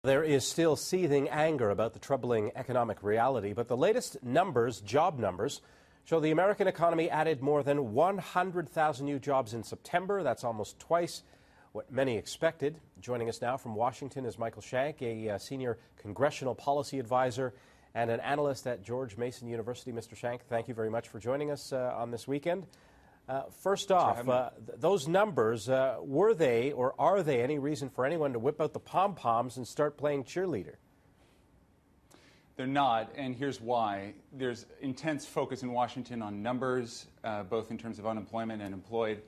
There is still seething anger about the troubling economic reality, but the latest numbers, job numbers, show the American economy added more than 100,000 new jobs in September. That's almost twice what many expected. Joining us now from Washington is Michael Shank, a senior congressional policy advisor and an analyst at George Mason University. Mr. Shank, thank you very much for joining us on this weekend. First off, those numbers, were they or are they any reason for anyone to whip out the pom-poms and start playing cheerleader? They're not, and here's why. There's intense focus in Washington on numbers, both in terms of unemployment and employed,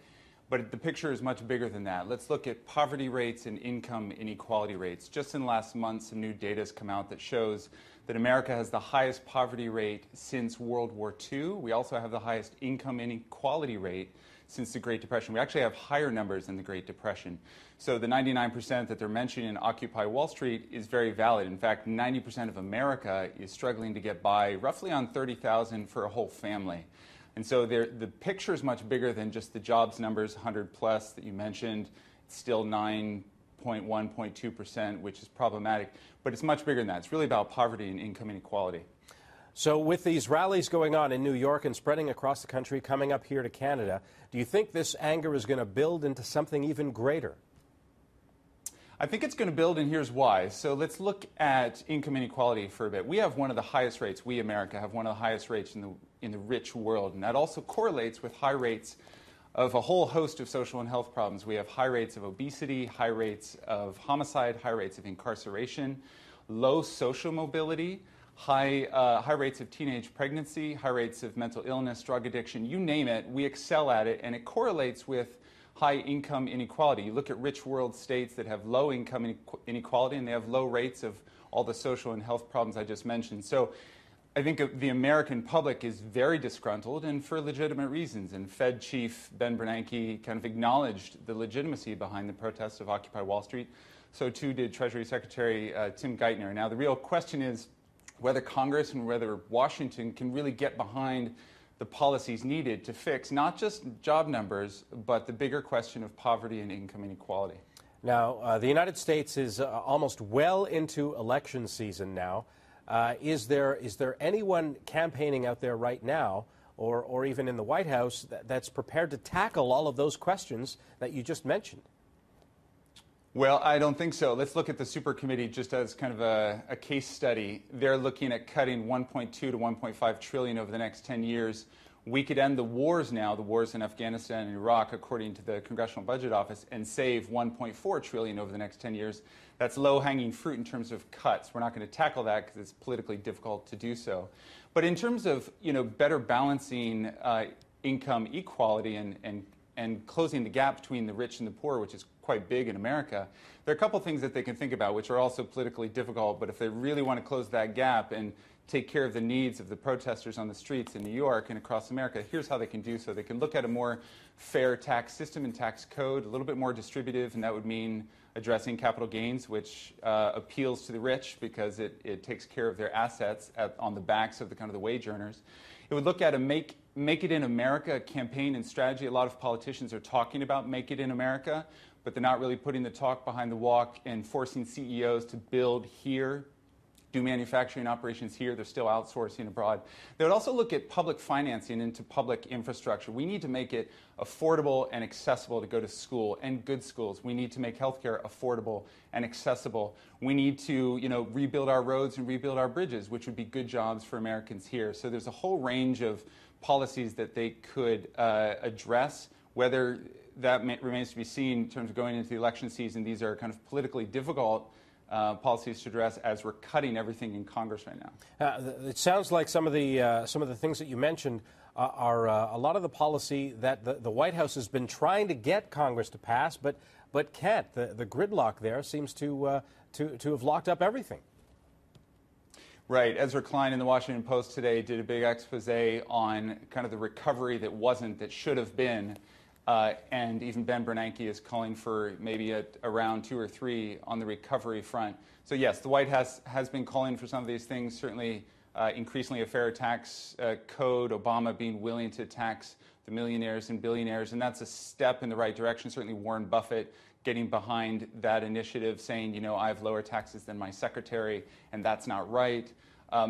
but the picture is much bigger than that. Let's look at poverty rates and income inequality rates. Just in the last month, some new data has come out that shows that America has the highest poverty rate since World War II. We also have the highest income inequality rate since the Great Depression. We actually have higher numbers than the Great Depression. So the 99% that they're mentioning in Occupy Wall Street is very valid. In fact, 90% of America is struggling to get by roughly on $30,000 for a whole family. And so the picture is much bigger than just the jobs numbers, 100 plus that you mentioned. It's still 9.1, 0.2%, which is problematic. But it's much bigger than that. It's really about poverty and income inequality. So with these rallies going on in New York and spreading across the country, coming up here to Canada, do you think this anger is going to build into something even greater? I think it's going to build, and here's why. So let's look at income inequality for a bit. We have one of the highest rates. We, America, have one of the highest rates in the rich world, and that also correlates with high rates of a whole host of social and health problems. We have high rates of obesity, high rates of homicide, high rates of incarceration, low social mobility, high rates of teenage pregnancy, high rates of mental illness, drug addiction, you name it, we excel at it, and it correlates with high income inequality. You look at rich world states that have low income inequality, and they have low rates of all the social and health problems I just mentioned. So I think the American public is very disgruntled, and for legitimate reasons. And Fed Chief Ben Bernanke kind of acknowledged the legitimacy behind the protests of Occupy Wall Street. So too did Treasury Secretary Tim Geithner. Now the real question is whether Congress and whether Washington can really get behind the policies needed to fix not just job numbers, but the bigger question of poverty and income inequality. Now, the United States is almost well into election season now. Is there anyone campaigning out there right now, or even in the White House, that's prepared to tackle all of those questions that you just mentioned? Well, I don't think so. Let's look at the super committee just as kind of a case study. They're looking at cutting 1.2 to 1.5 trillion over the next 10 years. We could end the wars now, the wars in Afghanistan and Iraq, according to the Congressional Budget Office, and save 1.4 trillion over the next 10 years. That's low-hanging fruit in terms of cuts. We're not going to tackle that because it's politically difficult to do so. But in terms of, better balancing income equality and closing the gap between the rich and the poor, which is quite big in America, there are a couple things that they can think about, which are also politically difficult. But if they really want to close that gap and take care of the needs of the protesters on the streets in New York and across America, here's how they can do so. They can look at a more fair tax system and tax code, a little bit more distributive, and that would mean addressing capital gains, which appeals to the rich because it takes care of their assets on the backs of the wage earners. It would look at a Make It in America campaign and strategy. A lot of politicians are talking about Make It in America, but they're not really putting the talk behind the walk and forcing CEOs to build here, do manufacturing operations here. They're still outsourcing abroad. They would also look at public financing into public infrastructure. We need to make it affordable and accessible to go to school, and good schools. We need to make healthcare affordable and accessible. We need to, rebuild our roads and rebuild our bridges, which would be good jobs for Americans here. So there's a whole range of policies that they could address. Whether that remains to be seen in terms of going into the election season. These are kind of politically difficult policies to address as we're cutting everything in Congress right now. It sounds like some of the things that you mentioned are a lot of the policy that the White House has been trying to get Congress to pass, but can't. The gridlock there seems to have locked up everything. Right. Ezra Klein in the Washington Post today did a big expose on kind of the recovery that should have been. And even Ben Bernanke is calling for maybe a round 2 or 3 on the recovery front. So yes, the White House has been calling for some of these things, certainly increasingly a fair tax code, Obama being willing to tax the millionaires and billionaires, and that's a step in the right direction. Certainly Warren Buffett getting behind that initiative, saying, you know, I have lower taxes than my secretary, and that's not right.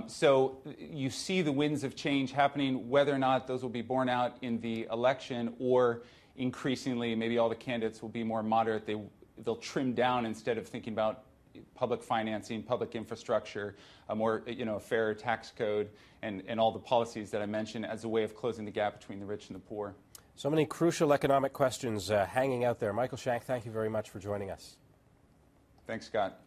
So you see the winds of change happening, whether or not those will be borne out in the election, or increasingly maybe all the candidates will be more moderate. They'll trim down instead of thinking about public financing, public infrastructure, a more, you know, a fairer tax code, and all the policies that I mentioned as a way of closing the gap between the rich and the poor. So many crucial economic questions hanging out there. Michael Shank, thank you very much for joining us. Thanks, Scott.